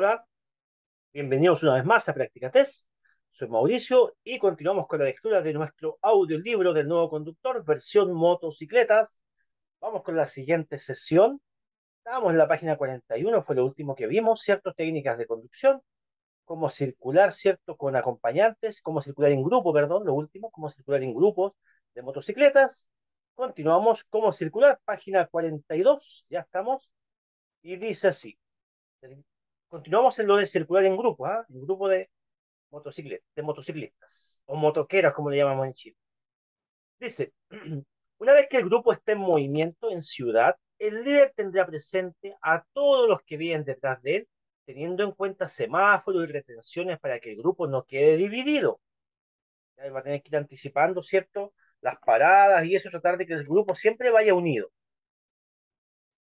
Hola, bienvenidos una vez más a Práctica Test. Soy Mauricio y continuamos con la lectura de nuestro audiolibro del nuevo conductor, versión motocicletas. Vamos con la siguiente sesión. Estábamos en la página 41, fue lo último que vimos, ciertas técnicas de conducción, cómo circular, ¿cierto? Con acompañantes, cómo circular en grupo, perdón, lo último, cómo circular en grupos de motocicletas. Continuamos, cómo circular, página 42, ya estamos, y dice así. Continuamos en lo de circular en grupo, ¿ah? En grupo de motociclistas, o motoqueros, como le llamamos en Chile. Dice, una vez que el grupo esté en movimiento en ciudad, el líder tendrá presente a todos los que vienen detrás de él, teniendo en cuenta semáforos y retenciones para que el grupo no quede dividido. Ya va a tener que ir anticipando, ¿cierto? Las paradas y eso, tratar de que el grupo siempre vaya unido.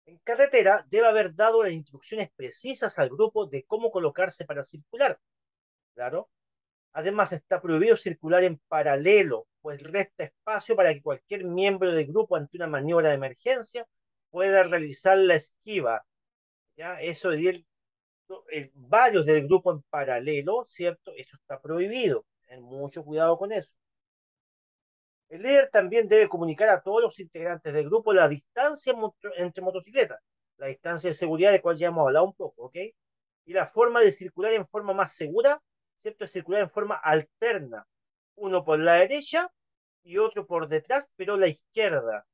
En carretera, debe haber dado las instrucciones precisas al grupo de cómo colocarse para circular. Claro. Además, está prohibido circular en paralelo, pues resta espacio para que cualquier miembro del grupo ante una maniobra de emergencia pueda realizar la esquiva. ¿Ya? Eso de ir varios del grupo en paralelo, ¿cierto? Eso está prohibido. Ten mucho cuidado con eso. El líder también debe comunicar a todos los integrantes del grupo la distancia entre motocicletas, la distancia de seguridad de cual ya hemos hablado un poco, ¿ok? Y la forma de circular en forma más segura, ¿cierto? Es circular en forma alterna, uno por la derecha y otro por detrás, pero la izquierda,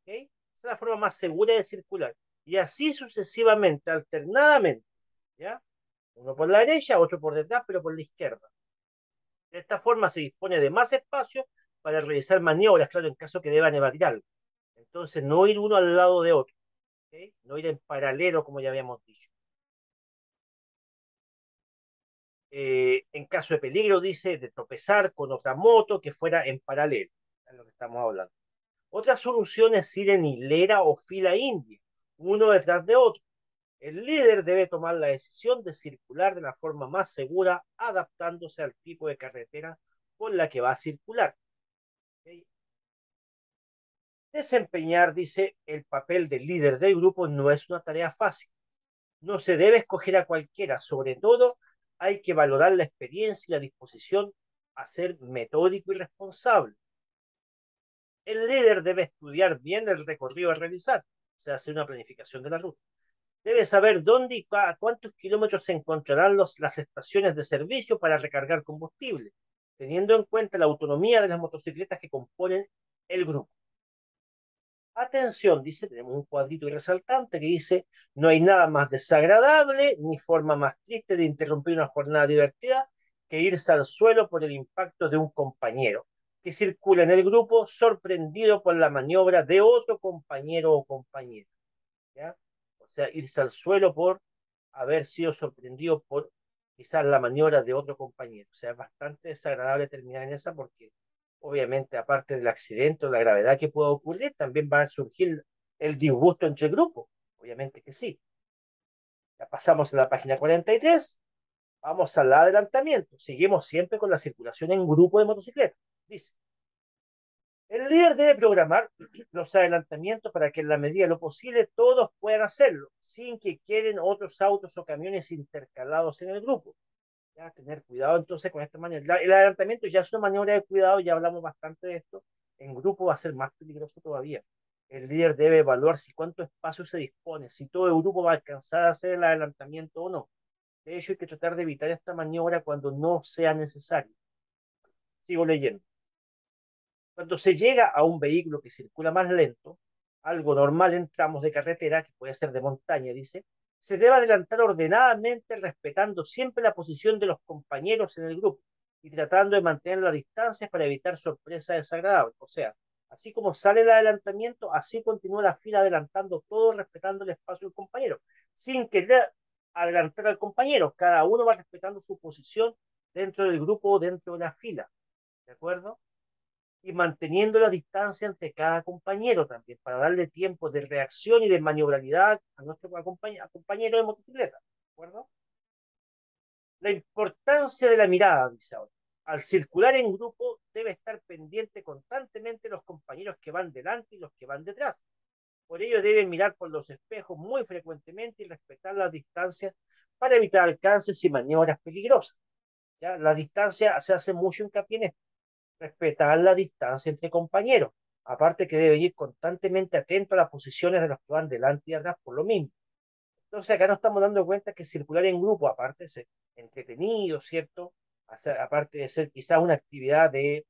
¿ok? Esa es la forma más segura de circular. Y así sucesivamente, alternadamente, ¿ya? Uno por la derecha, otro por detrás, pero por la izquierda. De esta forma se dispone de más espacio para realizar maniobras, claro, en caso que deban evadir algo. Entonces, no ir uno al lado de otro, ¿ok? No ir en paralelo, como ya habíamos dicho. En caso de peligro, dice, de tropezar con otra moto que fuera en paralelo, es lo que estamos hablando. Otra solución es ir en hilera o fila india, uno detrás de otro. El líder debe tomar la decisión de circular de la forma más segura, adaptándose al tipo de carretera con la que va a circular. ¿Ok? Desempeñar, dice, el papel de líder del grupo no es una tarea fácil. No se debe escoger a cualquiera. Sobre todo, hay que valorar la experiencia y la disposición a ser metódico y responsable. El líder debe estudiar bien el recorrido a realizar, o sea, hacer una planificación de la ruta. Debe saber dónde y a cuántos kilómetros se encontrarán las estaciones de servicio para recargar combustible, teniendo en cuenta la autonomía de las motocicletas que componen el grupo. Atención, dice, tenemos un cuadrito y resaltante que dice, no hay nada más desagradable ni forma más triste de interrumpir una jornada divertida que irse al suelo por el impacto de un compañero que circula en el grupo sorprendido por la maniobra de otro compañero o compañera. ¿Ya? O sea, irse al suelo por haber sido sorprendido por quizás la maniobra de otro compañero. O sea, es bastante desagradable terminar en esa porque obviamente aparte del accidente o la gravedad que pueda ocurrir, también va a surgir el disgusto entre grupos. Obviamente que sí. Ya pasamos a la página 43, vamos al adelantamiento. Seguimos siempre con la circulación en grupo de motocicletas. Dice, el líder debe programar los adelantamientos para que en la medida de lo posible todos puedan hacerlo, sin que queden otros autos o camiones intercalados en el grupo. Ya, tener cuidado entonces con esta maniobra. El adelantamiento ya es una maniobra de cuidado, ya hablamos bastante de esto. En grupo va a ser más peligroso todavía. El líder debe evaluar si cuánto espacio se dispone, si todo el grupo va a alcanzar a hacer el adelantamiento o no. De hecho, hay que tratar de evitar esta maniobra cuando no sea necesario. Sigo leyendo. Cuando se llega a un vehículo que circula más lento, algo normal en tramos de carretera, que puede ser de montaña, dice, se debe adelantar ordenadamente respetando siempre la posición de los compañeros en el grupo y tratando de mantener las distancias para evitar sorpresas desagradables. O sea, así como sale el adelantamiento, así continúa la fila adelantando todo, respetando el espacio del compañero, sin querer adelantar al compañero. Cada uno va respetando su posición dentro del grupo o dentro de la fila. ¿De acuerdo? Y manteniendo la distancia entre cada compañero también, para darle tiempo de reacción y de maniobrabilidad a nuestro compañero de motocicleta. ¿De acuerdo? La importancia de la mirada, dice ahora. Al circular en grupo, debe estar pendiente constantemente los compañeros que van delante y los que van detrás. Por ello, deben mirar por los espejos muy frecuentemente y respetar las distancias para evitar alcances y maniobras peligrosas. ¿Ya? La distancia, se hace mucho hincapié en esto, respetar la distancia entre compañeros. Aparte que debe ir constantemente atento a las posiciones de los que van delante y atrás por lo mismo. Entonces acá nos estamos dando cuenta que circular en grupo, aparte de ser entretenido, ¿cierto? Aparte de ser quizás una actividad de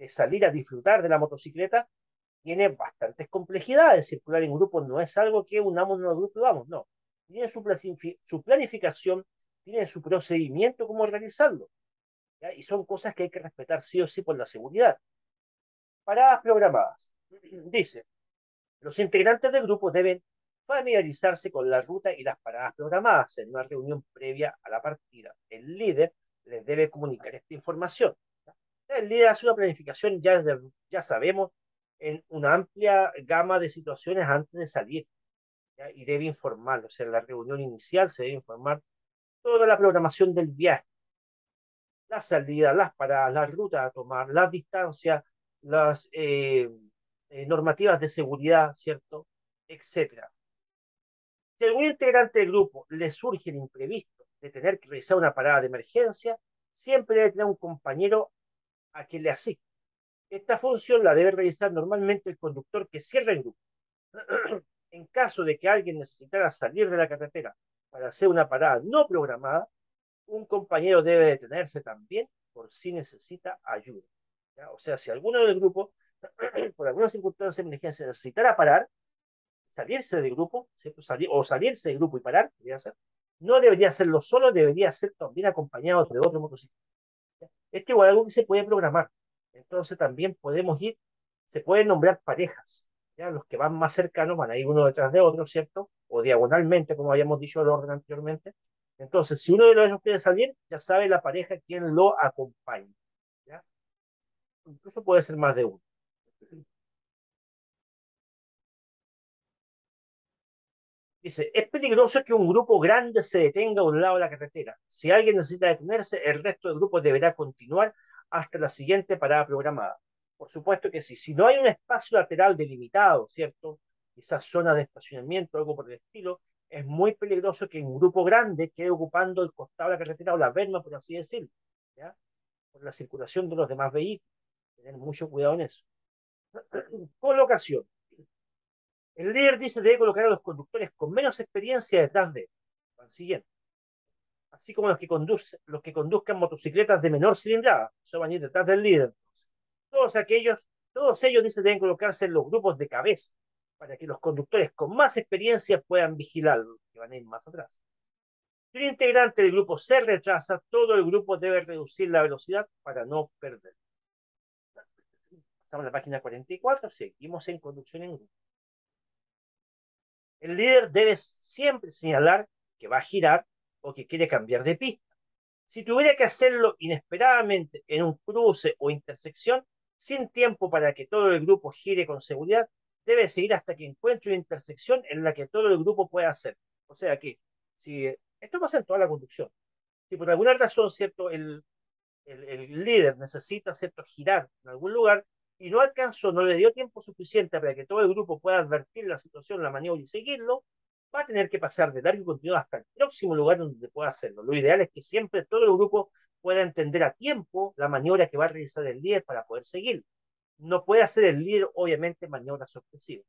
salir a disfrutar de la motocicleta, tiene bastantes complejidades. Circular en grupo no es algo que unamos en el grupo y vamos, no. Tiene su planificación, tiene su procedimiento, cómo realizarlo. ¿Ya? Y son cosas que hay que respetar sí o sí por la seguridad. Paradas programadas. Dice, los integrantes del grupo deben familiarizarse con la ruta y las paradas programadas en una reunión previa a la partida. El líder les debe comunicar esta información. El líder hace una planificación, ya sabemos, en una amplia gama de situaciones antes de salir, ¿ya? Y debe informar, o sea, en la reunión inicial se debe informar toda la programación del viaje, la salida, las paradas, las rutas a tomar, las distancias, las normativas de seguridad, ¿cierto? Etcétera. Si a algún integrante del grupo le surge el imprevisto de tener que realizar una parada de emergencia, siempre debe tener un compañero a quien le asista. Esta función la debe realizar normalmente el conductor que cierra el grupo. En caso de que alguien necesitara salir de la carretera para hacer una parada no programada, un compañero debe detenerse también por si necesita ayuda. ¿Ya? O sea, si alguno del grupo, por alguna circunstancia de emergencia, necesitara parar, salirse del grupo, ¿cierto? O salirse del grupo y parar, debería ser, no debería hacerlo solo, debería ser también acompañado de otro motociclista. Esto igual es algo que se puede programar. Entonces también podemos ir, se pueden nombrar parejas. ¿Ya? Los que van más cercanos van a ir uno detrás de otro, ¿cierto? O diagonalmente, como habíamos dicho el orden anteriormente. Entonces, si uno de ellos quiere salir, ya sabe la pareja quien lo acompaña. ¿Ya? Incluso puede ser más de uno. Dice, es peligroso que un grupo grande se detenga a un lado de la carretera. Si alguien necesita detenerse, el resto del grupo deberá continuar hasta la siguiente parada programada. Por supuesto que sí. Si no hay un espacio lateral delimitado, ¿cierto? Quizás zona de estacionamiento, algo por el estilo, es muy peligroso que un grupo grande quede ocupando el costado de la carretera o la verma, por así decirlo, ¿ya? Por la circulación de los demás vehículos. Tener mucho cuidado en eso. Colocación. El líder dice debe colocar a los conductores con menos experiencia detrás de él. Al siguiente. Así como los que conduzcan motocicletas de menor cilindrada. Eso van a ir detrás del líder. Todos aquellos, todos ellos dicen deben colocarse en los grupos de cabeza para que los conductores con más experiencia puedan vigilarlos, que van a ir más atrás. Si un integrante del grupo se retrasa, todo el grupo debe reducir la velocidad para no perder. Pasamos a la página 44, seguimos en conducción en grupo. El líder debe siempre señalar que va a girar o que quiere cambiar de pista. Si tuviera que hacerlo inesperadamente en un cruce o intersección, sin tiempo para que todo el grupo gire con seguridad, debe seguir hasta que encuentre una intersección en la que todo el grupo pueda hacer. O sea que, si esto pasa en toda la conducción, si por alguna razón, ¿cierto? El líder necesita, ¿cierto?, girar en algún lugar y no alcanzó, no le dio tiempo suficiente para que todo el grupo pueda advertir la situación, la maniobra y seguirlo, va a tener que pasar de largo y continuo hasta el próximo lugar donde pueda hacerlo. Lo ideal es que siempre todo el grupo pueda entender a tiempo la maniobra que va a realizar el líder para poder seguir. No puede hacer el líder, obviamente, maniobras sorpresivas.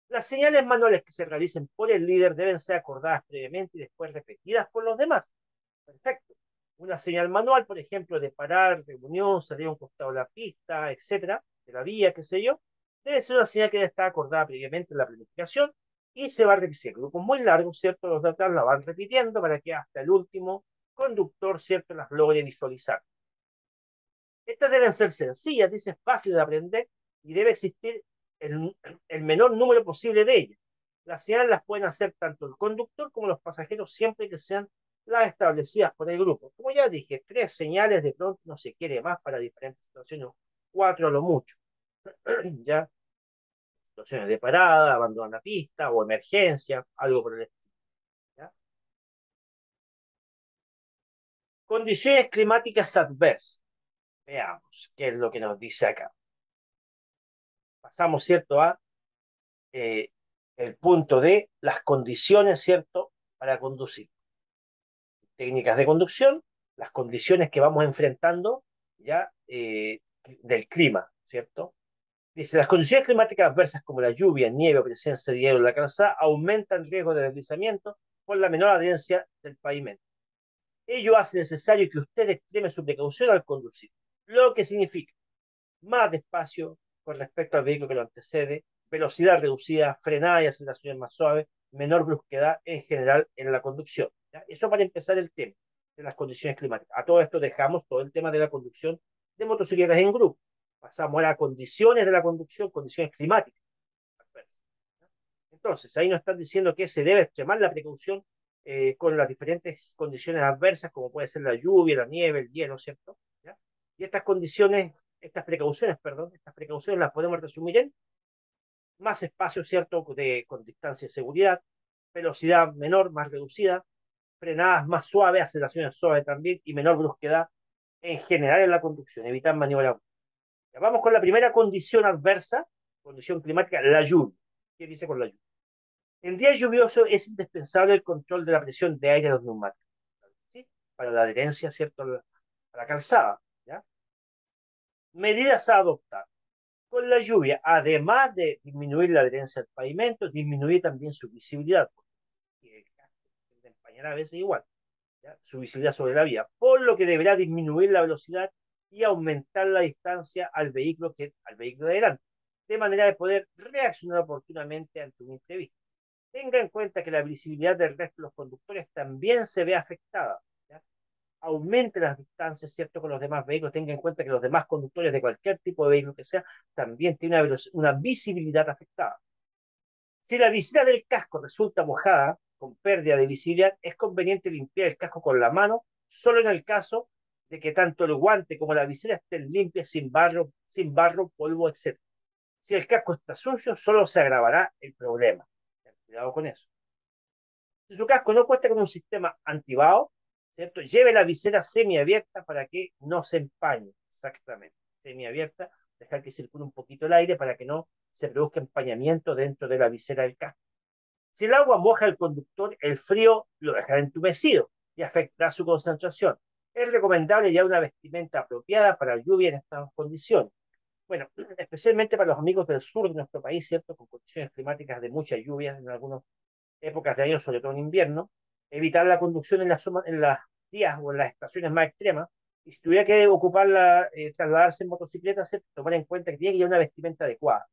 Las señales manuales que se realicen por el líder deben ser acordadas previamente y después repetidas por los demás. Perfecto. Una señal manual, por ejemplo, de parar, reunión, salir a un costado de la pista, etcétera, de la vía, qué sé yo, debe ser una señal que debe estar acordada previamente en la planificación y se va a repetir. Si el grupo es muy largo, ¿cierto? Los de atrás la van repitiendo para que hasta el último conductor, ¿cierto?, las logre visualizar. Estas deben ser sencillas, dice, fácil de aprender y debe existir el menor número posible de ellas. Las señales las pueden hacer tanto el conductor como los pasajeros siempre que sean las establecidas por el grupo. Como ya dije, 3 señales de pronto no se quiere más para diferentes situaciones, 4 a lo mucho. ¿Ya? Situaciones de parada, abandono la pista o emergencia, algo por el estilo. ¿Ya? Condiciones climáticas adversas. Veamos qué es lo que nos dice acá. Pasamos, ¿cierto?, a eh, el punto de las condiciones, ¿cierto?, para conducir. técnicas de conducción, las condiciones que vamos enfrentando ya del clima, ¿cierto? Dice, las condiciones climáticas adversas como la lluvia, nieve o presencia de hielo en la calzada aumentan el riesgo de deslizamiento por la menor adherencia del pavimento. Ello hace necesario que usted extreme su precaución al conducir, lo que significa más despacio con respecto al vehículo que lo antecede, velocidad reducida, frenada y aceleraciones más suaves, menor brusquedad en general en la conducción. ¿Ya? Eso para empezar el tema de las condiciones climáticas. A todo esto dejamos todo el tema de la conducción de motocicletas en grupo. Pasamos a las condiciones de la conducción, condiciones climáticas. Entonces, ahí nos están diciendo que se debe extremar la precaución con las diferentes condiciones adversas, como puede ser la lluvia, la nieve, el hielo, ¿cierto? ¿Ya? Y estas condiciones, estas precauciones las podemos resumir en más espacio, ¿cierto? Con distancia de seguridad, velocidad menor, más reducida, frenadas más suaves, aceleraciones suaves también y menor brusquedad en general en la conducción, evitar maniobras. Vamos con la primera condición adversa, condición climática, la lluvia. ¿Qué dice con la lluvia? En días lluviosos es indispensable el control de la presión de aire de los neumáticos, ¿sí? Para la adherencia, ¿cierto? A la calzada, ¿ya? Medidas a adoptar. Con la lluvia, además de disminuir la adherencia al pavimento, disminuir también su visibilidad, porque el empañar a veces igual, ¿ya? Su visibilidad sobre la vía, por lo que deberá disminuir la velocidad y aumentar la distancia al vehículo de delante, de manera de poder reaccionar oportunamente ante un imprevisto. Tenga en cuenta que la visibilidad del resto de los conductores también se ve afectada. ¿Ya? Aumente las distancias, ¿cierto?, con los demás vehículos. Tenga en cuenta que los demás conductores de cualquier tipo de vehículo que sea también tienen una visibilidad afectada. Si la visera del casco resulta mojada, con pérdida de visibilidad, es conveniente limpiar el casco con la mano, solo en el caso de que tanto el guante como la visera estén limpias, sin barro, polvo, etc. Si el casco está sucio, solo se agravará el problema. Cuidado con eso. Si su casco no cuenta con un sistema antibao, ¿cierto? Lleve la visera semiabierta para que no se empañe, exactamente. Semiabierta, dejar que circule un poquito el aire para que no se produzca empañamiento dentro de la visera del casco. Si el agua moja al conductor, el frío lo dejará entumecido y afectará su concentración. Es recomendable ya una vestimenta apropiada para lluvia en estas condiciones. Bueno, especialmente para los amigos del sur de nuestro país, ¿cierto? Con condiciones climáticas de mucha lluvia en algunas épocas de año, sobre todo en invierno, evitar la conducción en las días o en las estaciones más extremas, y si tuviera que trasladarse en motocicleta, ¿cierto? Tomar en cuenta que tiene que llevar una vestimenta adecuada,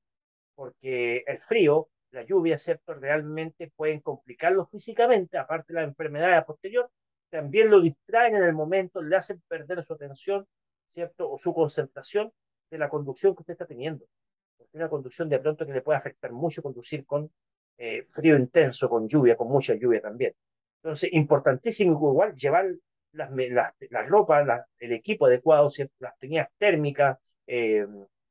porque el frío, la lluvia, ¿cierto? Realmente pueden complicarlo físicamente, aparte de la enfermedad posterior, también lo distraen en el momento, le hacen perder su atención, ¿cierto? O su concentración de la conducción que usted está teniendo. Porque una conducción de pronto que le puede afectar mucho conducir con frío intenso, con lluvia, con mucha lluvia también. Entonces, importantísimo igual llevar las ropas, el equipo adecuado, ¿cierto? Las tenías térmicas,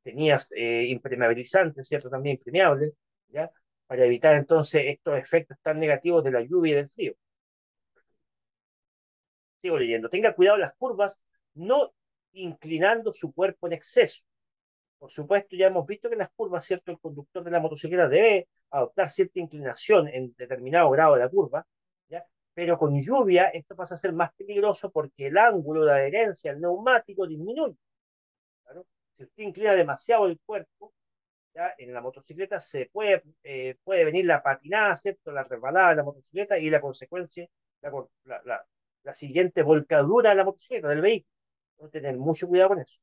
tenías impermeabilizantes, ¿cierto? También impermeables, ¿ya? Para evitar entonces estos efectos tan negativos de la lluvia y del frío. Sigo leyendo. Tenga cuidado en las curvas, no inclinando su cuerpo en exceso. Por supuesto, ya hemos visto que en las curvas, ¿cierto? El conductor de la motocicleta debe adoptar cierta inclinación en determinado grado de la curva, ¿ya? Pero con lluvia esto pasa a ser más peligroso porque el ángulo de adherencia al neumático disminuye. ¿Claro? Si usted inclina demasiado el cuerpo, ¿ya? En la motocicleta puede venir la patinada, ¿cierto? La resbalada de la motocicleta y la consecuencia, la, la, la, la siguiente volcadura de la motocicleta, del vehículo. Hay que tener mucho cuidado con eso.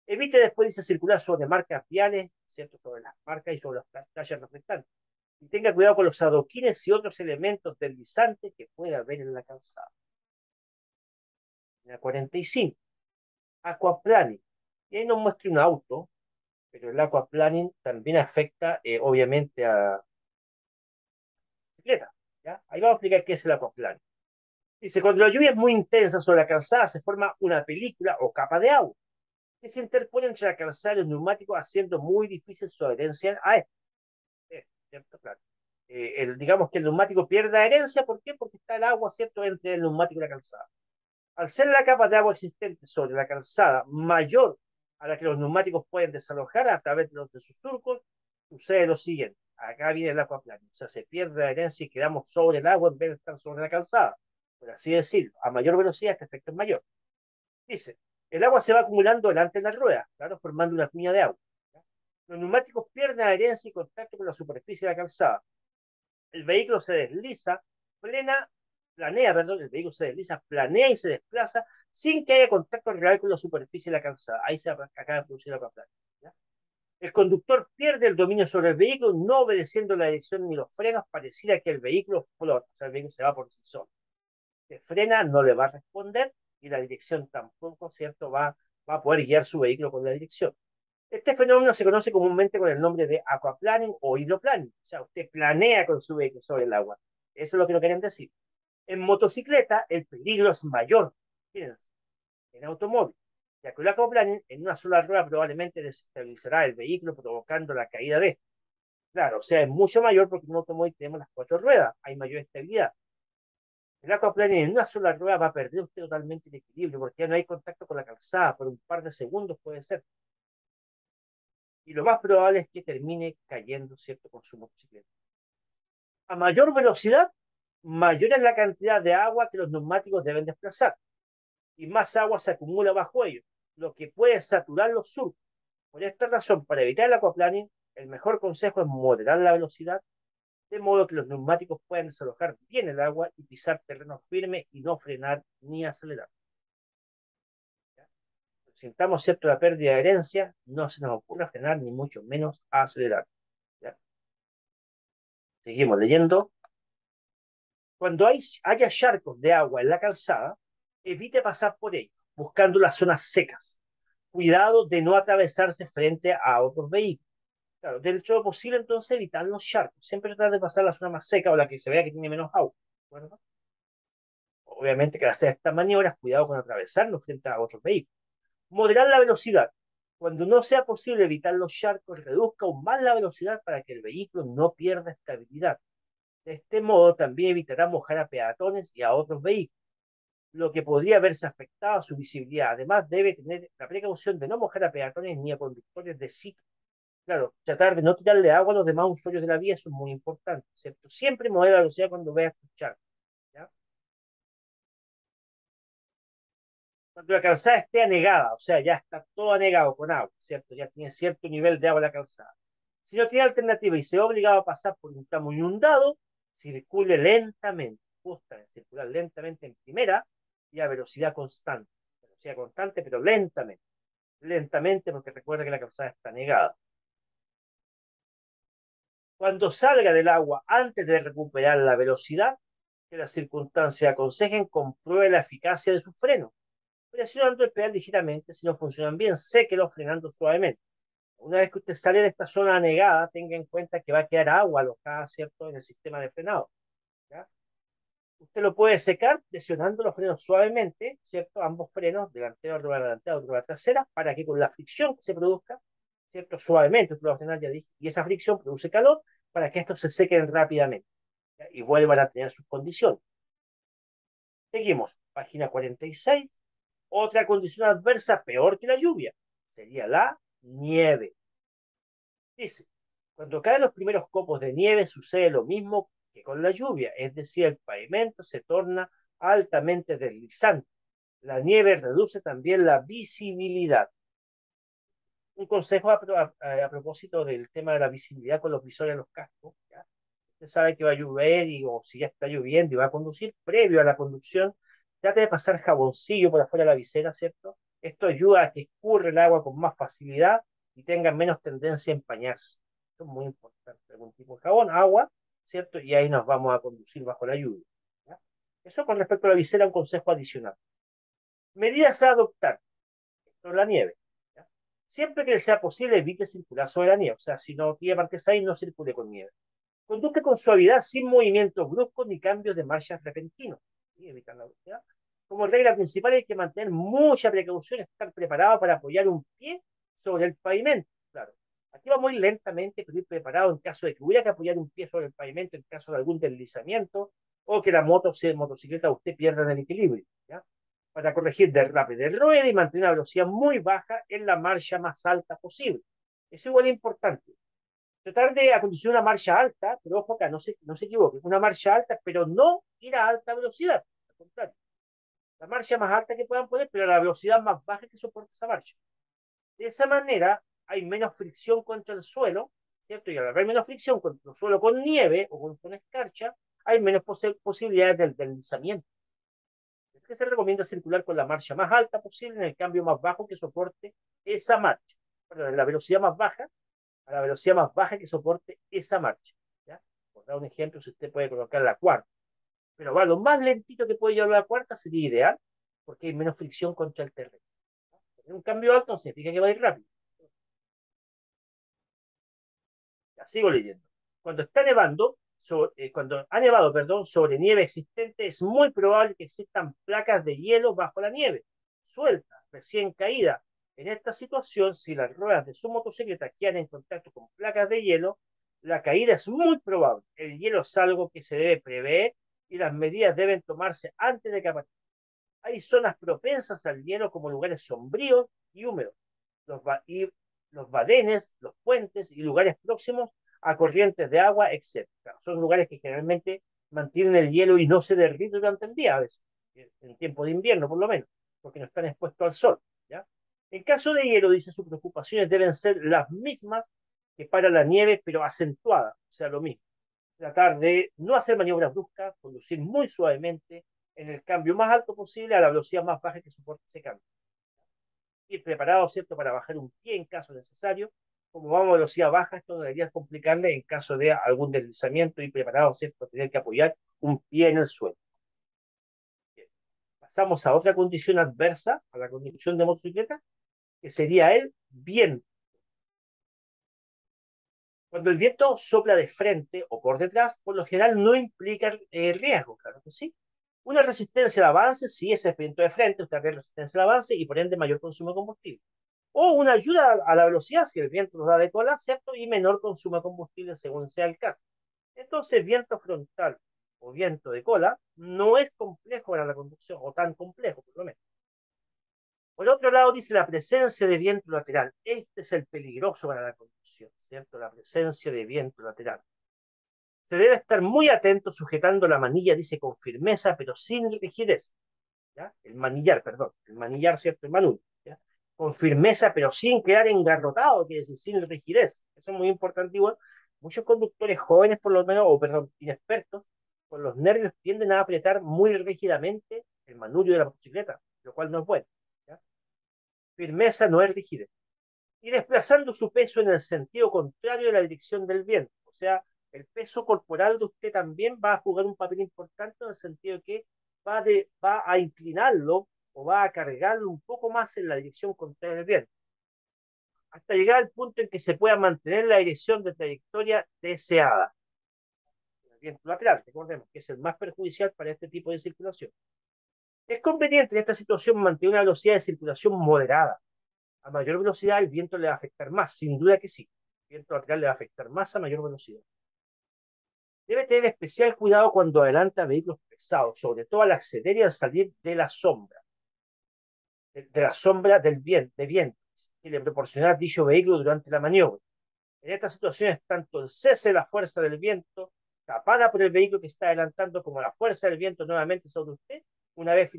Evite después irse a circular sobre marcas viales, ¿cierto? Sobre las marcas y sobre las calles reflectantes. Y tenga cuidado con los adoquines y otros elementos deslizantes que pueda haber en la calzada. En la 45, aquaplaning. Y ahí nos muestra un auto, pero el aquaplaning también afecta, obviamente, a la bicicleta. ¿Ya? Ahí vamos a explicar qué es el aquaplaning. Dice, cuando la lluvia es muy intensa sobre la calzada, se forma una película o capa de agua que se interpone entre la calzada y los neumáticos, haciendo muy difícil su adherencia a él. ¿Cierto? Claro. Digamos que el neumático pierde adherencia, ¿por qué? Porque está el agua, ¿cierto?, entre el neumático y la calzada. Al ser la capa de agua existente sobre la calzada mayor a la que los neumáticos pueden desalojar a través de sus surcos, sucede lo siguiente. Acá viene el aquaplaning, o sea, se pierde la adherencia y quedamos sobre el agua en vez de estar sobre la calzada. por así decirlo. A mayor velocidad este efecto es mayor. Dice, el agua se va acumulando delante de la rueda, claro, formando una cuña de agua. ¿Ya? Los neumáticos pierden adherencia y contacto con la superficie de la calzada. El vehículo se desliza, planea, perdón, el vehículo se desliza, planea y se desplaza sin que haya contacto real con la superficie de la calzada. Ahí se acaba de producir la plana. El conductor pierde el dominio sobre el vehículo, no obedeciendo la dirección ni los frenos, pareciera que el vehículo flota, o sea, el vehículo se va por sí solo. Se frena, no le va a responder y la dirección tampoco, ¿cierto? Va a poder guiar su vehículo con la dirección. Este fenómeno se conoce comúnmente con el nombre de aquaplaning o hidroplaning. O sea, usted planea con su vehículo sobre el agua. Eso es lo que no quieren decir. En motocicleta, el peligro es mayor. Fíjense, en automóvil. Ya que el aquaplaning en una sola rueda probablemente desestabilizará el vehículo provocando la caída de este. Claro, o sea, es mucho mayor porque en un automóvil tenemos las cuatro ruedas, hay mayor estabilidad. El aquaplaning en una sola rueda va a perder usted totalmente el equilibrio porque ya no hay contacto con la calzada, por un par de segundos puede ser. Y lo más probable es que termine cayendo, ¿cierto?, con su motocicleta. A mayor velocidad, mayor es la cantidad de agua que los neumáticos deben desplazar y más agua se acumula bajo ellos, lo que puede saturar los surcos. Por esta razón, para evitar el aquaplaning, el mejor consejo es moderar la velocidad, de modo que los neumáticos puedan desalojar bien el agua y pisar terreno firme y no frenar ni acelerar. ¿Ya? Si sintamos cierto la pérdida de adherencia, no se nos ocurra frenar ni mucho menos acelerar. ¿Ya? Seguimos leyendo. Cuando haya charcos de agua en la calzada, evite pasar por ellos, buscando las zonas secas. Cuidado de no atravesarse frente a otros vehículos. Claro, del hecho posible, entonces, evitar los charcos. Siempre tratar de pasar la zona más seca o la que se vea que tiene menos agua. ¿De acuerdo? Obviamente que al hacer estas maniobras, cuidado con atravesarlos frente a otros vehículos. Moderar la velocidad. Cuando no sea posible evitar los charcos, reduzca aún más la velocidad para que el vehículo no pierda estabilidad. De este modo, también evitará mojar a peatones y a otros vehículos, lo que podría verse afectado a su visibilidad. Además, debe tener la precaución de no mojar a peatones ni a conductores de ciclo. Claro, tratar de no tirarle agua a los demás usuarios de la vía, eso es muy importante, ¿cierto? Siempre modera la velocidad cuando veas escuchar, ¿ya? Cuando la calzada esté anegada, o sea, ya está todo anegado con agua, ¿cierto? Ya tiene cierto nivel de agua la calzada. Si no tiene alternativa y se ve obligado a pasar por un tramo inundado, circule lentamente, justamente, circular lentamente en primera y a velocidad constante. Velocidad constante, pero lentamente. Lentamente, porque recuerda que la calzada está anegada. Cuando salga del agua antes de recuperar la velocidad, que las circunstancias aconsejen, compruebe la eficacia de sus frenos, presionando el pedal ligeramente. Si no funcionan bien, séquelo frenando suavemente. Una vez que usted sale de esta zona anegada, tenga en cuenta que va a quedar agua alojada, ¿cierto?, en el sistema de frenado. ¿Ya? Usted lo puede secar presionando los frenos suavemente, ¿cierto? Ambos frenos, delantero, rueda delantera, rueda trasera, para que con la fricción que se produzca, ¿cierto? Suavemente, usted lo va a frenar, ya dije, y esa fricción produce calor para que estos se sequen rápidamente, ¿ya? Y vuelvan a tener sus condiciones. Seguimos, página 46. Otra condición adversa peor que la lluvia sería la nieve. Dice, cuando caen los primeros copos de nieve sucede lo mismo que con la lluvia, es decir, el pavimento se torna altamente deslizante. La nieve reduce también la visibilidad. Un consejo a propósito del tema de la visibilidad con los visores en los cascos. ¿Ya? Usted sabe que va a llover o si ya está lloviendo y va a conducir, previo a la conducción, trate de pasar jaboncillo por afuera de la visera, ¿cierto? Esto ayuda a que escurra el agua con más facilidad y tenga menos tendencia a empañarse. Esto es muy importante. Algún tipo de jabón, agua, ¿cierto? Y ahí nos vamos a conducir bajo la lluvia. ¿Ya? Eso con respecto a la visera, un consejo adicional. Medidas a adoptar sobre la nieve. ¿Ya? Siempre que sea posible, evite circular sobre la nieve. O sea, si no tiene partes ahí, no circule con nieve. Conduzca con suavidad, sin movimientos bruscos ni cambios de marchas repentinos. ¿Sí? Evitar la velocidad. Como regla principal hay que mantener mucha precaución, estar preparado para apoyar un pie sobre el pavimento. Claro, aquí vamos a ir lentamente, pero ir preparado en caso de que hubiera que apoyar un pie sobre el pavimento, en caso de algún deslizamiento, o que la motocicleta usted pierda el equilibrio. ¿Ya? Para corregir derrape de rueda y mantener una velocidad muy baja en la marcha más alta posible. Eso igual es importante. Tratar de acondicionar una marcha alta, pero ojo acá, no se equivoque, una marcha alta, pero no ir a alta velocidad. contrario. La marcha más alta que puedan poner, pero a la velocidad más baja que soporte esa marcha. De esa manera hay menos fricción contra el suelo, ¿cierto? Y al haber menos fricción contra el suelo con nieve o con escarcha, hay menos posibilidades del deslizamiento. Es que se recomienda circular con la marcha más alta posible en el cambio más bajo que soporte esa marcha. Perdón, en la velocidad más baja, a la velocidad más baja que soporte esa marcha. ¿Ya? Por dar un ejemplo, si usted puede colocar la cuarta, pero va, lo más lentito que puede llevar la cuarta sería ideal, porque hay menos fricción contra el terreno. Un cambio alto no significa que va a ir rápido. Ya, sigo leyendo. Cuando está nevando, cuando ha nevado, perdón, sobre nieve existente, es muy probable que existan placas de hielo bajo la nieve, suelta, recién caída. En esta situación, si las ruedas de su motocicleta quedan en contacto con placas de hielo, la caída es muy probable. El hielo es algo que se debe prever y las medidas deben tomarse antes de que aparezca. Hay zonas propensas al hielo como lugares sombríos y húmedos. Y los badenes, los puentes y lugares próximos a corrientes de agua, etcétera. Son lugares que generalmente mantienen el hielo y no se derrite durante el día, a veces, en tiempo de invierno por lo menos, porque no están expuestos al sol. ¿Ya? En caso de hielo, dice, sus preocupaciones deben ser las mismas que para la nieve, pero acentuadas, o sea, lo mismo. Tratar de no hacer maniobras bruscas, conducir muy suavemente en el cambio más alto posible a la velocidad más baja que soporte ese cambio. Ir preparado, ¿cierto?, para bajar un pie en caso necesario. Como vamos a velocidad baja, esto no debería complicarle en caso de algún deslizamiento y preparado, ¿cierto?, tener que apoyar un pie en el suelo. Bien. Pasamos a otra condición adversa, a la condición de motocicleta, que sería el viento. Cuando el viento sopla de frente o por detrás, por lo general no implica riesgo, claro que sí. Una resistencia al avance, si es el viento de frente, usted tiene resistencia al avance y por ende mayor consumo de combustible. O una ayuda a la velocidad, si el viento nos da de cola, ¿cierto? Y menor consumo de combustible según sea el caso. Entonces, viento frontal o viento de cola no es complejo para la conducción, o tan complejo, por lo menos. Por otro lado, dice la presencia de viento lateral. Este es el peligroso para la conducción, ¿cierto? La presencia de viento lateral. Se debe estar muy atento sujetando la manilla, dice, con firmeza, pero sin rigidez. ¿Ya? El manillar, perdón. El manillar, ¿cierto? El manubrio. ¿Ya? Con firmeza, pero sin quedar engarrotado, quiere decir, sin rigidez. Eso es muy importante igual. Muchos conductores jóvenes, por lo menos, o perdón, inexpertos, con los nervios tienden a apretar muy rígidamente el manubrio de la motocicleta, lo cual no es bueno. ¿Ya? Firmeza no es rigidez. Y desplazando su peso en el sentido contrario de la dirección del viento. O sea, el peso corporal de usted también va a jugar un papel importante en el sentido de que va a inclinarlo o va a cargarlo un poco más en la dirección contraria del viento, hasta llegar al punto en que se pueda mantener la dirección de trayectoria deseada. El viento lateral, recordemos que es el más perjudicial para este tipo de circulación. Es conveniente en esta situación mantener una velocidad de circulación moderada. A mayor velocidad el viento le va a afectar más, sin duda que sí. El viento lateral le va a afectar más a mayor velocidad. Debe tener especial cuidado cuando adelanta vehículos pesados, sobre todo al acceder y al salir de la sombra, de la sombra de viento, que le proporciona dicho vehículo durante la maniobra. En estas situaciones, tanto el cese de la fuerza del viento, tapada por el vehículo que está adelantando, como la fuerza del viento nuevamente sobre usted, una vez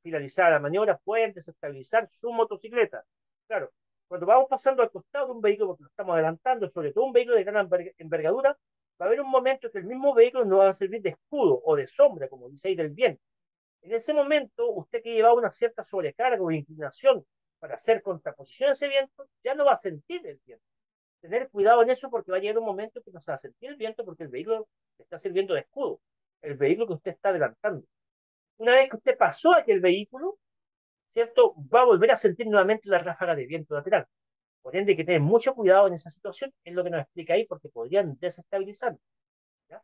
finalizada la maniobra, pueden desestabilizar su motocicleta. Claro, cuando vamos pasando al costado de un vehículo, porque lo estamos adelantando, sobre todo un vehículo de gran envergadura, va a haber un momento que el mismo vehículo no va a servir de escudo o de sombra, como dice ahí, del viento. En ese momento, usted que llevaba una cierta sobrecarga o inclinación para hacer contraposición a ese viento, ya no va a sentir el viento. Tener cuidado en eso porque va a llegar un momento que no se va a sentir el viento porque el vehículo está sirviendo de escudo, el vehículo que usted está adelantando. Una vez que usted pasó aquel vehículo, ¿cierto? Va a volver a sentir nuevamente la ráfaga de viento lateral. Por ende, hay que tener mucho cuidado en esa situación, es lo que nos explica ahí, porque podrían desestabilizar. ¿Ya?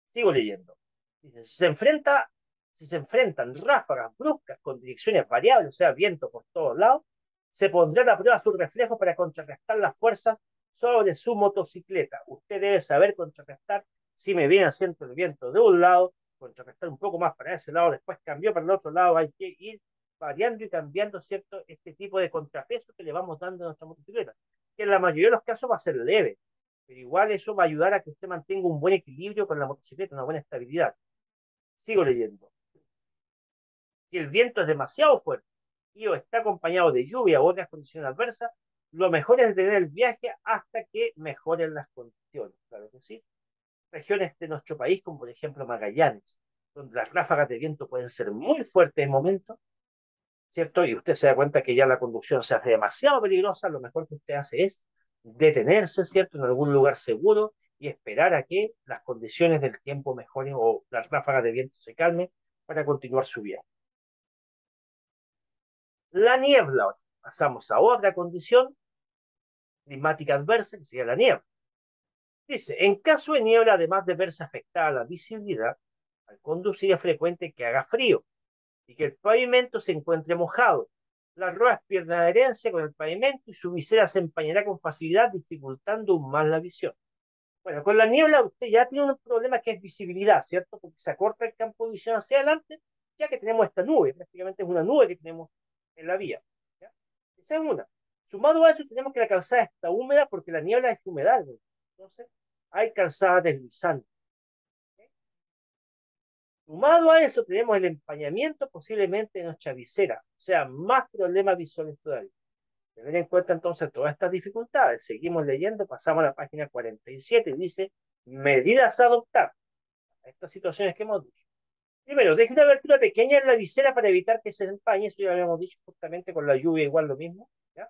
Sigo leyendo. Dice, si se enfrentan ráfagas bruscas con direcciones variables, o sea, viento por todos lados, se pondrán a prueba sus reflejos para contrarrestar las fuerzas sobre su motocicleta. Usted debe saber contrarrestar si me viene haciendo el viento de un lado, contrarrestar un poco más para ese lado, después cambió para el otro lado, hay que ir variando y cambiando, ¿cierto? Este tipo de contrapeso que le vamos dando a nuestra motocicleta, que en la mayoría de los casos va a ser leve, pero igual eso va a ayudar a que usted mantenga un buen equilibrio con la motocicleta, una buena estabilidad. Sigo leyendo. Si el viento es demasiado fuerte y o está acompañado de lluvia u otras condiciones adversas, lo mejor es detener el viaje hasta que mejoren las condiciones. Claro que sí. Regiones de nuestro país, como por ejemplo Magallanes, donde las ráfagas de viento pueden ser muy fuertes en momentos, ¿cierto? Y usted se da cuenta que ya la conducción se hace demasiado peligrosa, lo mejor que usted hace es detenerse, ¿cierto? En algún lugar seguro y esperar a que las condiciones del tiempo mejoren o las ráfagas de viento se calmen para continuar su viaje. La niebla, ahora. Pasamos a otra condición climática adversa, que sería la niebla. Dice, en caso de niebla, además de verse afectada la visibilidad, al conducir es frecuente que haga frío y que el pavimento se encuentre mojado. Las ruedas pierden adherencia con el pavimento y su visera se empañará con facilidad, dificultando aún más la visión. Bueno, con la niebla usted ya tiene un problema que es visibilidad, ¿cierto? Porque se acorta el campo de visión hacia adelante, ya que tenemos esta nube, prácticamente es una nube que tenemos en la vía. ¿Ya? Esa es una. Sumado a eso, tenemos que la calzada está húmeda porque la niebla es humedad, ¿no? Entonces, hay calzada deslizante. Sumado a eso, tenemos el empañamiento posiblemente de nuestra visera, o sea, más problemas visuales todavía. Tener en cuenta entonces todas estas dificultades. Seguimos leyendo, pasamos a la página 47 y dice, medidas a adoptar a estas situaciones que hemos dicho. Primero, deje una abertura pequeña en la visera para evitar que se empañe, eso ya lo habíamos dicho justamente con la lluvia, igual lo mismo. ¿Ya?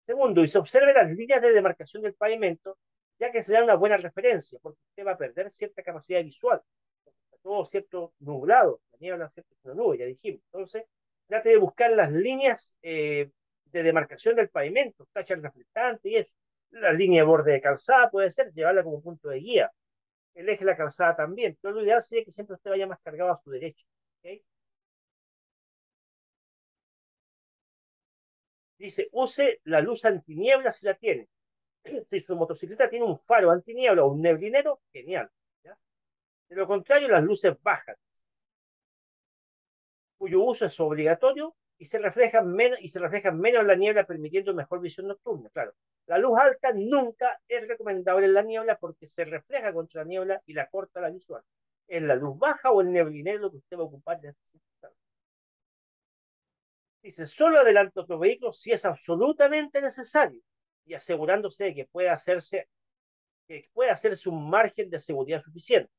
Segundo, y se observe las líneas de demarcación del pavimento, ya que será una buena referencia, porque usted va a perder cierta capacidad visual. Está todo cierto nublado, la niebla, cierto, es una nube, ya dijimos. Entonces, trate de buscar las líneas de demarcación del pavimento, tachas reflectantes y eso. La línea de borde de calzada puede ser, llevarla como punto de guía. El eje de la calzada también, pero lo ideal sería que siempre usted vaya más cargado a su derecha. ¿Okay? Dice, use la luz antiniebla si la tiene. Si su motocicleta tiene un faro antiniebla o un neblinero, genial. ¿Ya? De lo contrario, las luces bajas, cuyo uso es obligatorio y se reflejan menos en la niebla, permitiendo mejor visión nocturna. Claro, la luz alta nunca es recomendable en la niebla porque se refleja contra la niebla y la corta la visual. Es la luz baja o el neblinero lo que usted va a ocupar en este circunstancia. Dice, solo adelante otro vehículo si es absolutamente necesario y asegurándose de que pueda hacerse un margen de seguridad suficiente.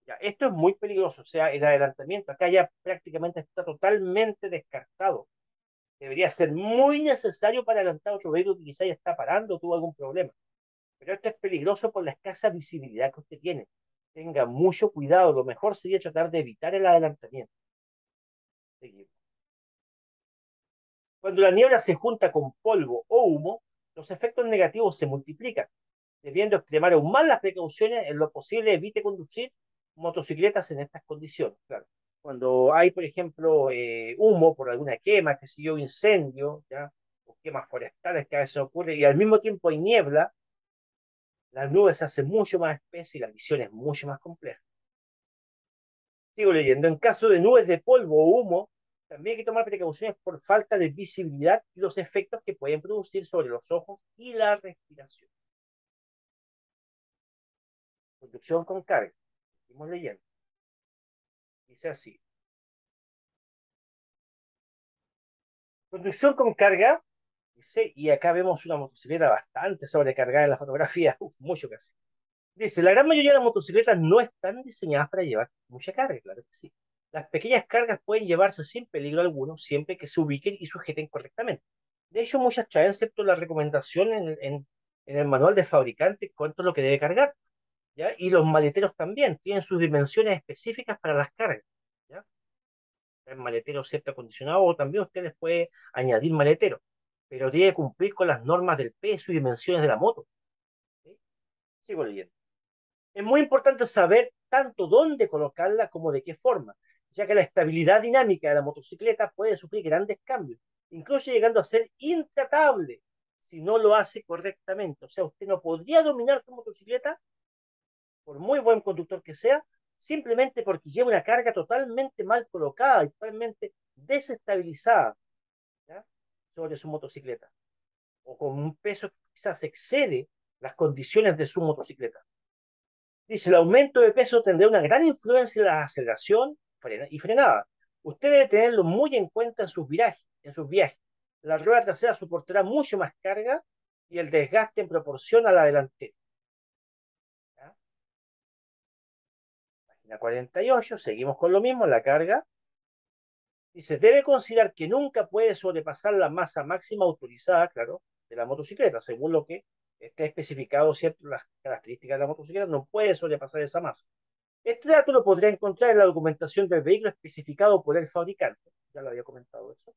Ya, esto es muy peligroso, o sea, el adelantamiento acá ya prácticamente está totalmente descartado. Debería ser muy necesario para adelantar otro vehículo que quizá ya está parando o tuvo algún problema. Pero esto es peligroso por la escasa visibilidad que usted tiene. Tenga mucho cuidado, lo mejor sería tratar de evitar el adelantamiento. Seguimos. Cuando la niebla se junta con polvo o humo, los efectos negativos se multiplican. Debiendo extremar aún más las precauciones, en lo posible evite conducir motocicletas en estas condiciones. Claro. Cuando hay, por ejemplo, humo por alguna quema, que sé yo, incendio, ¿ya? O quemas forestales que a veces ocurre, y al mismo tiempo hay niebla, las nubes se hacen mucho más espesas y la visión es mucho más compleja. Sigo leyendo. En caso de nubes de polvo o humo, también hay que tomar precauciones por falta de visibilidad y los efectos que pueden producir sobre los ojos y la respiración. Conducción con carga. Seguimos leyendo. Dice así. Conducción con carga. Dice, y acá vemos una motocicleta bastante sobrecargada en la fotografía. Uf, mucho casi. Dice, la gran mayoría de las motocicletas no están diseñadas para llevar mucha carga, claro que sí. Las pequeñas cargas pueden llevarse sin peligro alguno, siempre que se ubiquen y sujeten correctamente. De hecho, muchas traen, excepto la recomendación en el manual de fabricante, cuánto es lo que debe cargar, ¿ya? Y los maleteros también tienen sus dimensiones específicas para las cargas, ¿ya? El maletero cierto acondicionado, o también usted les puede añadir maletero, pero tiene que cumplir con las normas del peso y dimensiones de la moto. ¿Sí? Sigo leyendo. Es muy importante saber tanto dónde colocarla como de qué forma, ya que la estabilidad dinámica de la motocicleta puede sufrir grandes cambios, incluso llegando a ser intratable si no lo hace correctamente. O sea, usted no podría dominar su motocicleta, por muy buen conductor que sea, simplemente porque lleva una carga totalmente mal colocada y totalmente desestabilizada, ¿ya? Sobre su motocicleta, o con un peso que quizás excede las condiciones de su motocicleta. Dice, el aumento de peso tendrá una gran influencia en la aceleración frena y frenada. Usted debe tenerlo muy en cuenta en sus viajes. La rueda trasera soportará mucho más carga y el desgaste en proporción a la delantera. ¿Ya? Página 48, seguimos con lo mismo, la carga. Y se debe considerar que nunca puede sobrepasar la masa máxima autorizada, claro, de la motocicleta, según lo que está especificado, ¿cierto? Las características de la motocicleta, no puede sobrepasar esa masa. Este dato lo podrá encontrar en la documentación del vehículo especificado por el fabricante. Ya lo había comentado eso.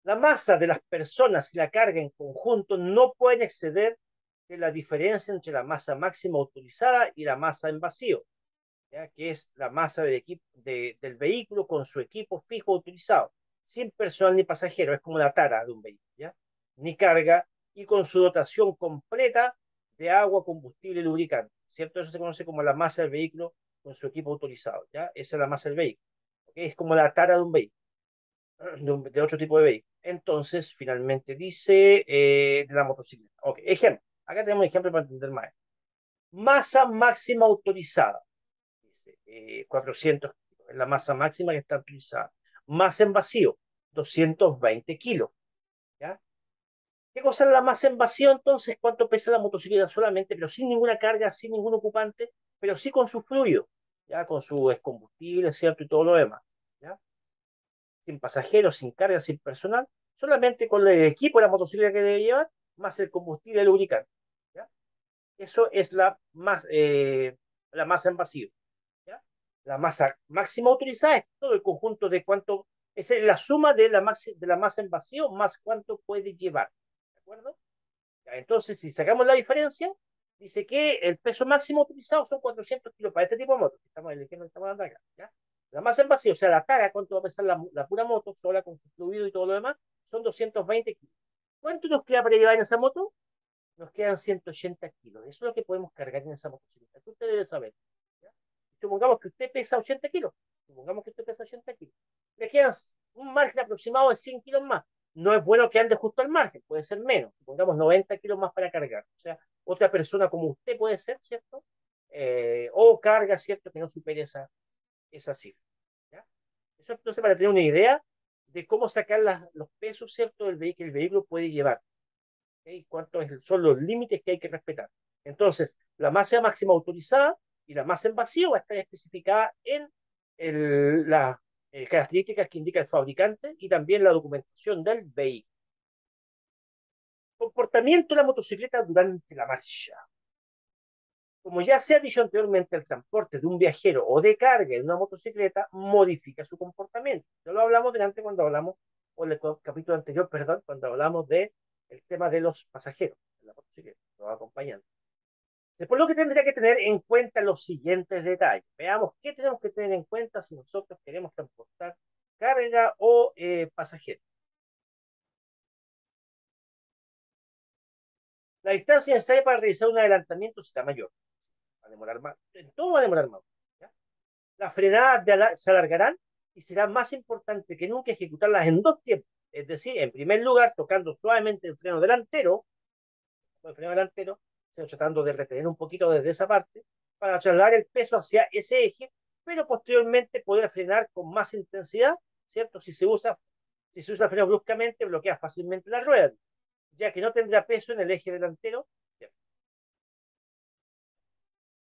La masa de las personas y la carga en conjunto no pueden exceder de la diferencia entre la masa máxima autorizada y la masa en vacío, ¿ya? Que es la masa del vehículo con su equipo fijo utilizado, sin personal ni pasajero, es como la tara de un vehículo, ¿ya? Ni carga, y con su dotación completa de agua, combustible y lubricante, ¿cierto? Eso se conoce como la masa del vehículo con su equipo autorizado, ¿ya? Esa es la masa del vehículo, ¿okay? Es como la tara de un vehículo, de otro tipo de vehículo. Entonces, finalmente dice de la motocicleta. Ok, ejemplo. Acá tenemos un ejemplo para entender más. Masa máxima autorizada. Dice, 400 kilos. Es la masa máxima que está autorizada. Masa en vacío, 220 kilos. ¿Ya? ¿Qué cosa es la masa en vacío entonces? ¿Cuánto pesa la motocicleta solamente, pero sin ninguna carga, sin ningún ocupante, pero sí con su fluido, ya con su combustible, ¿cierto? Y todo lo demás. ¿Ya? Sin pasajeros, sin carga, sin personal, solamente con el equipo de la motocicleta que debe llevar, más el combustible y el lubricante. ¿Ya? Eso es la masa en vacío. ¿Ya? La masa máxima autorizada es todo el conjunto de cuánto, es la suma de de la masa en vacío más cuánto puede llevar. ¿De acuerdo? Ya, entonces, si sacamos la diferencia, dice que el peso máximo utilizado son 400 kilos para este tipo de moto, que estamos eligiendo, que estamos dando acá. ¿Ya? La masa en vacío, o sea, la carga, cuánto va a pesar la pura moto, sola con su fluido y todo lo demás, son 220 kilos. ¿Cuánto nos queda para llevar en esa moto? Nos quedan 180 kilos. Eso es lo que podemos cargar en esa motocicleta. Que usted debe saber. ¿Ya? Supongamos que usted pesa 80 kilos. Supongamos que usted pesa 80 kilos. Le quedan un margen aproximado de 100 kilos más. No es bueno que ande justo al margen, puede ser menos. Supongamos 90 kilos más para cargar. O sea, otra persona como usted puede ser, ¿cierto? O carga, ¿cierto? Que no supere esa cifra. ¿Ya? Eso entonces para tener una idea de cómo sacar los pesos, ¿cierto? Que el vehículo puede llevar. ¿Okay? ¿Cuántos son los límites que hay que respetar? Entonces, la masa máxima autorizada y la masa en vacío va a estar especificada en las características que indica el fabricante y también la documentación del vehículo. Comportamiento de la motocicleta durante la marcha. Como ya se ha dicho anteriormente, el transporte de un viajero o de carga en una motocicleta modifica su comportamiento. Ya lo hablamos delante cuando hablamos, o en el capítulo anterior, perdón, cuando hablamos del tema de los pasajeros en la motocicleta, los acompañantes. Por lo que tendría que tener en cuenta los siguientes detalles. Veamos qué tenemos que tener en cuenta si nosotros queremos transportar carga o pasajeros. La distancia necesaria para realizar un adelantamiento será mayor. Va a demorar más. En todo va a demorar más. ¿Ya? Las frenadas se alargarán y será más importante que nunca ejecutarlas en dos tiempos. Es decir, en primer lugar, tocando suavemente el freno delantero, tratando de retener un poquito desde esa parte, para trasladar el peso hacia ese eje, pero posteriormente poder frenar con más intensidad, ¿cierto? Si se usa el freno bruscamente, bloquea fácilmente la rueda, ya que no tendrá peso en el eje delantero, ¿cierto?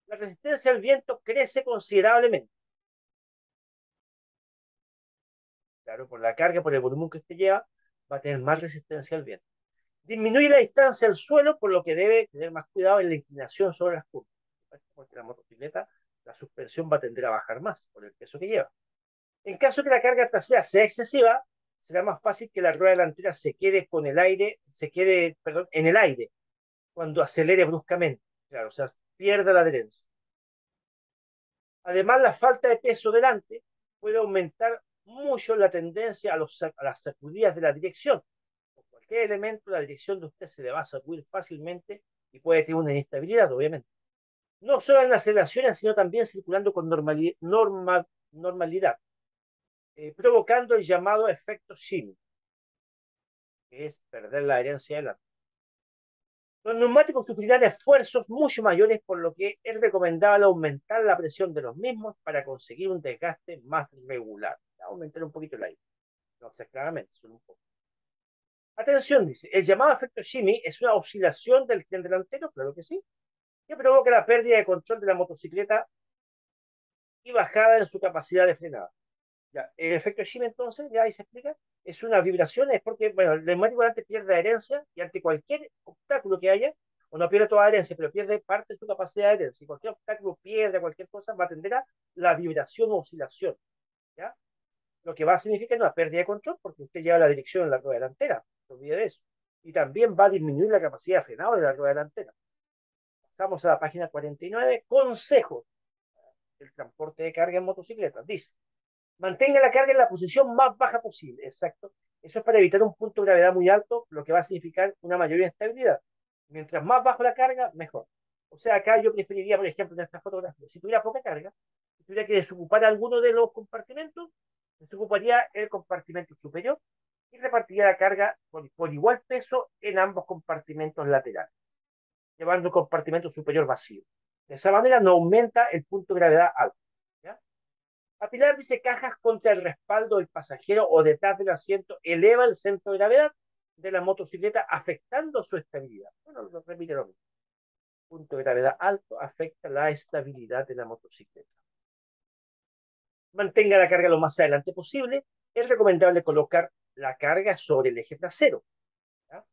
La resistencia al viento crece considerablemente. Claro, por la carga, por el volumen que usted lleva, va a tener más resistencia al viento. Disminuye la distancia al suelo, por lo que debe tener más cuidado en la inclinación sobre las curvas, porque la motocicleta, la suspensión va a tender a bajar más por el peso que lleva. En caso que la carga trasera sea excesiva, será más fácil que la rueda delantera se quede con el aire, perdón, en el aire cuando acelere bruscamente. Claro, o sea, pierda la adherencia. Además, la falta de peso delante puede aumentar mucho la tendencia a las sacudidas de la dirección. Por cualquier elemento, la dirección de usted se le va a sacudir fácilmente y puede tener una inestabilidad, obviamente. No solo en aceleraciones, sino también circulando con normalidad, provocando el llamado efecto Shimmy, que es perder la herencia delante. Los neumáticos sufrirán esfuerzos mucho mayores, por lo que es recomendable aumentar la presión de los mismos para conseguir un desgaste más regular. Aumentar un poquito el aire, no exageradamente, solo un poco. Atención, dice, el llamado efecto Shimmy es una oscilación del tren delantero, claro que sí, que provoca la pérdida de control de la motocicleta y bajada en su capacidad de frenada. Ya, el efecto Shimmy, entonces, ya ahí se explica, es una vibración, es porque, bueno, el neumático delante pierde adherencia y ante cualquier obstáculo que haya, o no pierde toda adherencia, pero pierde parte de su capacidad de adherencia. Si cualquier obstáculo pierde cualquier cosa, va a tender a la vibración o oscilación, ¿ya? Lo que va a significar una pérdida de control porque usted lleva la dirección en la rueda delantera, no olvide de eso. Y también va a disminuir la capacidad de frenado de la rueda delantera. Pasamos a la página 49, consejos del transporte de carga en motocicletas. Dice, mantenga la carga en la posición más baja posible. Exacto. Eso es para evitar un punto de gravedad muy alto, lo que va a significar una mayor inestabilidad. Mientras más bajo la carga, mejor. O sea, acá yo preferiría, por ejemplo, en esta fotografía, si tuviera poca carga, si tuviera que desocupar alguno de los compartimentos, desocuparía el compartimento superior y repartiría la carga por igual peso en ambos compartimentos laterales, llevando el compartimento superior vacío. De esa manera no aumenta el punto de gravedad alto. ¿Ya? Apilar dice cajas contra el respaldo del pasajero o detrás del asiento eleva el centro de gravedad de la motocicleta afectando su estabilidad. Bueno, lo repite lo mismo. Punto de gravedad alto afecta la estabilidad de la motocicleta. Mantenga la carga lo más adelante posible. Es recomendable colocar la carga sobre el eje trasero. ¿Ya?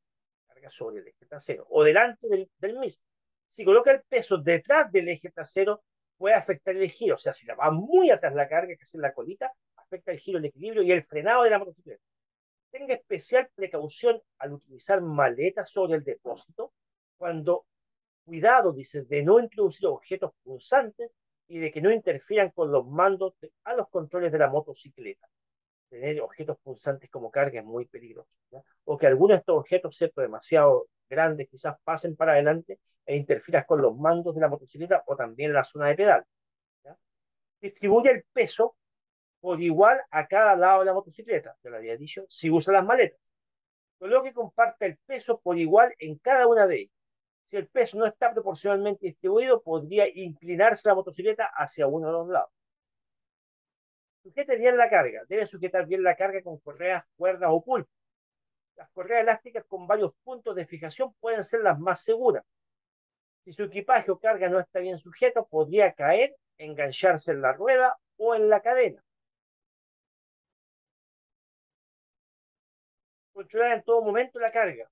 Carga sobre el eje trasero o delante del mismo. Si coloca el peso detrás del eje trasero, puede afectar el giro. O sea, si la va muy atrás la carga, que es en la colita, afecta el giro, el equilibrio y el frenado de la motocicleta. Tenga especial precaución al utilizar maletas sobre el depósito, cuando, cuidado, dice, de no introducir objetos punzantes y de que no interfieran con los mandos a los controles de la motocicleta. Tener objetos punzantes como carga es muy peligroso, ¿ya? O que algunos de estos objetos, ¿cierto?, demasiado grandes, quizás pasen para adelante e interfieran con los mandos de la motocicleta o también la zona de pedal, ¿ya? Distribuye el peso por igual a cada lado de la motocicleta, ya lo había dicho, si usa las maletas. Coloque y comparte el peso por igual en cada una de ellas. Si el peso no está proporcionalmente distribuido, podría inclinarse la motocicleta hacia uno de los lados. Sujete bien la carga. Debe sujetar bien la carga con correas, cuerdas o pulsos. Las correas elásticas con varios puntos de fijación pueden ser las más seguras. Si su equipaje o carga no está bien sujeto, podría caer, engancharse en la rueda o en la cadena. Controlar en todo momento la carga.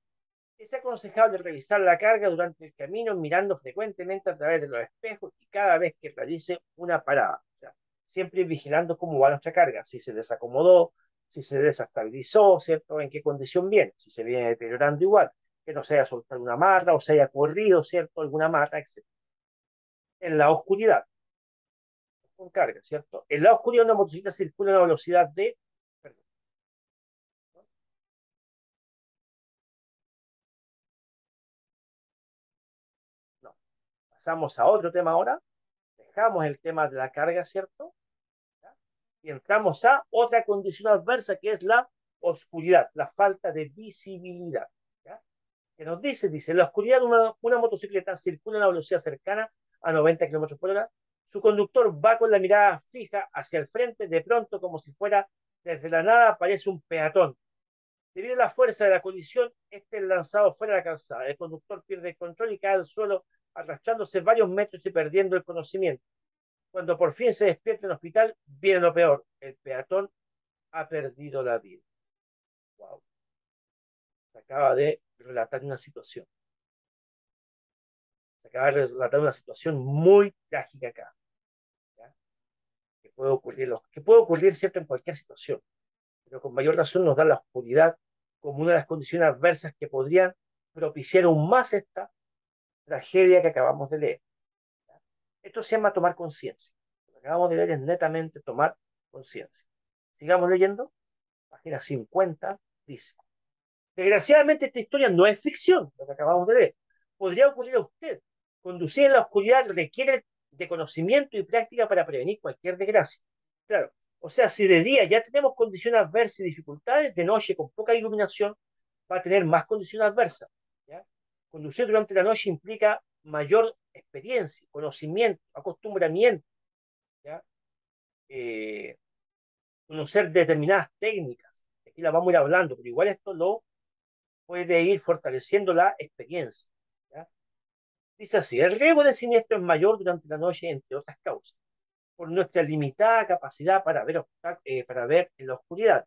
Es aconsejable revisar la carga durante el camino mirando frecuentemente a través de los espejos y cada vez que realice una parada. O sea, siempre vigilando cómo va nuestra carga, si se desacomodó, si se desestabilizó, ¿cierto? En qué condición viene, si se viene deteriorando igual, que no se haya soltado una marra o se haya corrido, ¿cierto? Alguna marra, etc. En la oscuridad, con carga, ¿cierto? En la oscuridad una motocicleta circula a una velocidad de... Perdón, no. Pasamos a otro tema ahora. Dejamos el tema de la carga, ¿cierto? ¿Ya? Y entramos a otra condición adversa que es la oscuridad, la falta de visibilidad. ¿Ya? Que nos dice, en la oscuridad una motocicleta circula a una velocidad cercana a 90 kilómetros por hora. Su conductor va con la mirada fija hacia el frente, de pronto, como si fuera desde la nada, aparece un peatón. Debido a la fuerza de la colisión, este es lanzado fuera de la calzada. El conductor pierde el control y cae al suelo, arrastrándose varios metros y perdiendo el conocimiento. Cuando por fin se despierta en el hospital, viene lo peor. El peatón ha perdido la vida. Wow. Se acaba de relatar una situación. Se acaba de relatar una situación muy trágica acá. ¿Ya? Que puede ocurrir, ¿cierto?, en cualquier situación. Pero con mayor razón nos da la oscuridad como una de las condiciones adversas que podrían propiciar aún más esta tragedia que acabamos de leer. ¿Ya? Esto se llama tomar conciencia. Lo que acabamos de leer es netamente tomar conciencia. Sigamos leyendo. Página 50 dice: desgraciadamente esta historia no es ficción, lo que acabamos de leer. Podría ocurrir a usted. Conducir en la oscuridad requiere de conocimiento y práctica para prevenir cualquier desgracia. Claro, o sea, si de día ya tenemos condiciones adversas y dificultades, de noche con poca iluminación va a tener más condiciones adversas. ¿Ya? Conducir durante la noche implica mayor experiencia, conocimiento, acostumbramiento, ¿ya? Eh, Conocer determinadas técnicas. Aquí las vamos a ir hablando, pero igual esto lo puede ir fortaleciendo la experiencia, ¿ya? Dice así, el riesgo de siniestro es mayor durante la noche, entre otras causas, por nuestra limitada capacidad para ver en la oscuridad,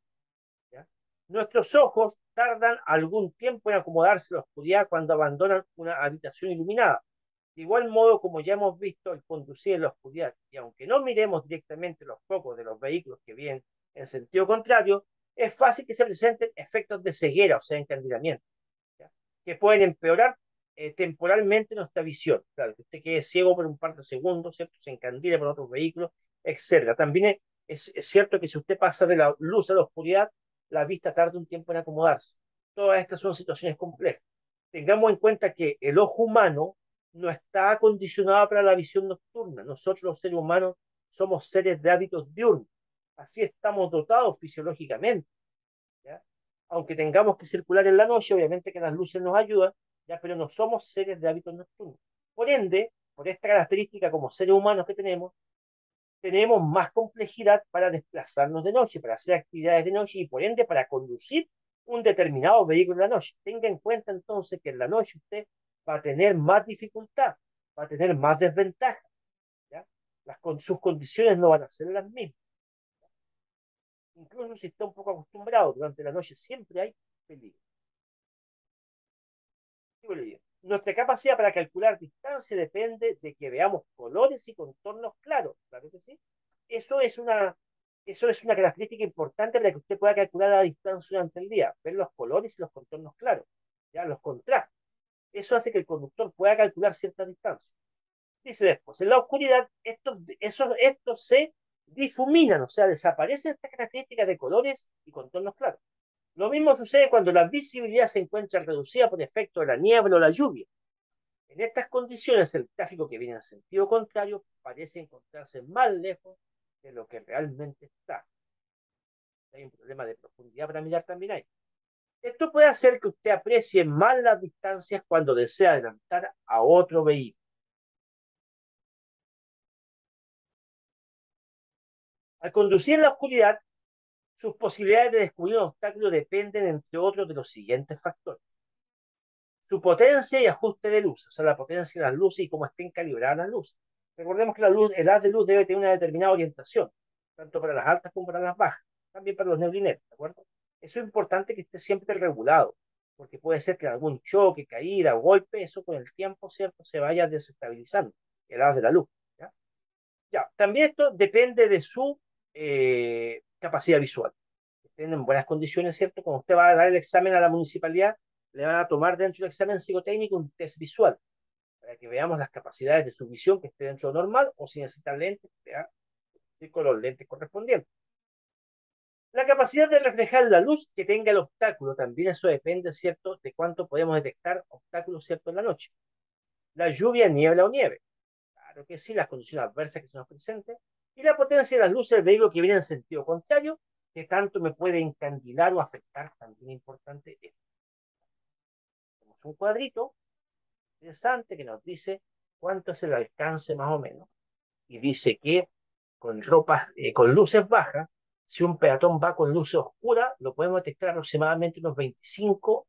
¿ya? Nuestros ojos tardan algún tiempo en acomodarse a la oscuridad cuando abandonan una habitación iluminada. De igual modo, como ya hemos visto, el conducir en la oscuridad, y aunque no miremos directamente los focos de los vehículos que vienen en sentido contrario, es fácil que se presenten efectos de ceguera, o sea, encandilamiento, ¿ya? Que pueden empeorar temporalmente nuestra visión. Claro, que usted quede ciego por un par de segundos, ¿cierto? Se encandile por otros vehículos, etcétera. También es cierto que si usted pasa de la luz a la oscuridad, la vista tarda un tiempo en acomodarse. Todas estas son situaciones complejas. Tengamos en cuenta que el ojo humano no está acondicionado para la visión nocturna. Nosotros los seres humanos somos seres de hábitos diurnos. Así estamos dotados fisiológicamente, ¿ya? Aunque tengamos que circular en la noche, obviamente que las luces nos ayudan, ¿ya? Pero no somos seres de hábitos nocturnos. Por ende, por esta característica como seres humanos que tenemos más complejidad para desplazarnos de noche, para hacer actividades de noche y por ende para conducir un determinado vehículo en la noche. Tenga en cuenta entonces que en la noche usted va a tener más dificultad, va a tener más desventaja, ¿ya? Sus condiciones no van a ser las mismas. Incluso si está un poco acostumbrado, durante la noche siempre hay peligro. Nuestra capacidad para calcular distancia depende de que veamos colores y contornos claros, claro que sí. Eso es una, eso es una característica importante para que usted pueda calcular la distancia durante el día, ver los colores y los contornos claros, ya los contrastes. Eso hace que el conductor pueda calcular cierta distancia. Dice después, en la oscuridad estos se difuminan, o sea, desaparecen estas características de colores y contornos claros. Lo mismo sucede cuando la visibilidad se encuentra reducida por efecto de la niebla o la lluvia. En estas condiciones, el tráfico que viene en sentido contrario parece encontrarse más lejos de lo que realmente está. Hay un problema de profundidad para mirar también ahí. Esto puede hacer que usted aprecie más las distancias cuando desea adelantar a otro vehículo. Al conducir en la oscuridad, sus posibilidades de descubrir un obstáculo dependen, entre otros, de los siguientes factores: su potencia y ajuste de luz, o sea, la potencia de las luces y cómo estén calibradas las luces. Recordemos que el haz de luz debe tener una determinada orientación, tanto para las altas como para las bajas, también para los neulineros, ¿de acuerdo? Eso es importante que esté siempre regulado, porque puede ser que en algún choque, caída o golpe, eso con el tiempo, ¿cierto?, se vaya desestabilizando el haz de la luz, ¿ya? Ya, también esto depende de su capacidad visual. Estén en buenas condiciones, ¿cierto? Cuando usted va a dar el examen a la municipalidad, le van a tomar dentro del examen psicotécnico un test visual, para que veamos las capacidades de su visión que esté dentro de lo normal, o si necesita lentes, con los lentes correspondientes. La capacidad de reflejar la luz que tenga el obstáculo, también eso depende, ¿cierto?, de cuánto podemos detectar obstáculos, ¿cierto?, en la noche. La lluvia, niebla o nieve. Claro que sí, las condiciones adversas que se nos presenten. Y la potencia de las luces del vehículo que viene en sentido contrario, que tanto me puede encandilar o afectar, también importante esto. Tenemos un cuadrito interesante que nos dice cuánto es el alcance más o menos. Y dice que con luces bajas, si un peatón va con luces oscuras, lo podemos detectar aproximadamente unos 25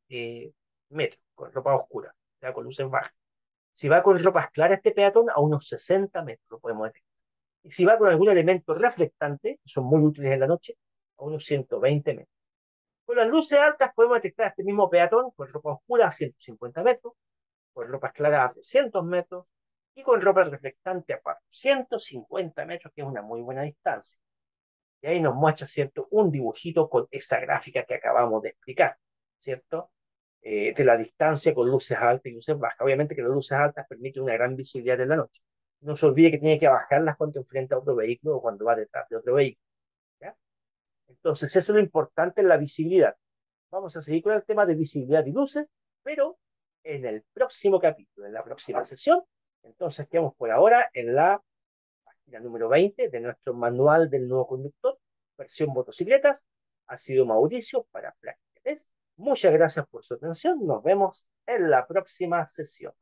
metros, con ropa oscura, o sea, con luces bajas. Si va con ropas claras este peatón, a unos 60 metros lo podemos detectar. Y si va con algún elemento reflectante, que son muy útiles en la noche, a unos 120 metros. Con las luces altas podemos detectar este mismo peatón con ropa oscura a 150 metros, con ropas claras a 300 metros y con ropa reflectante a 450 metros, que es una muy buena distancia. Y ahí nos muestra, ¿cierto?, un dibujito con esa gráfica que acabamos de explicar, ¿cierto? De la distancia con luces altas y luces bajas. Obviamente que las luces altas permiten una gran visibilidad en la noche. No se olvide que tiene que bajarlas cuando enfrenta a otro vehículo o cuando va detrás de otro vehículo, ¿ya? Entonces, eso es lo importante en la visibilidad. Vamos a seguir con el tema de visibilidad y luces, pero en el próximo capítulo, en la próxima sesión. Entonces, quedamos por ahora en la página número 20 de nuestro manual del nuevo conductor, versión motocicletas. Ha sido Mauricio para Práctica Test. Muchas gracias por su atención. Nos vemos en la próxima sesión.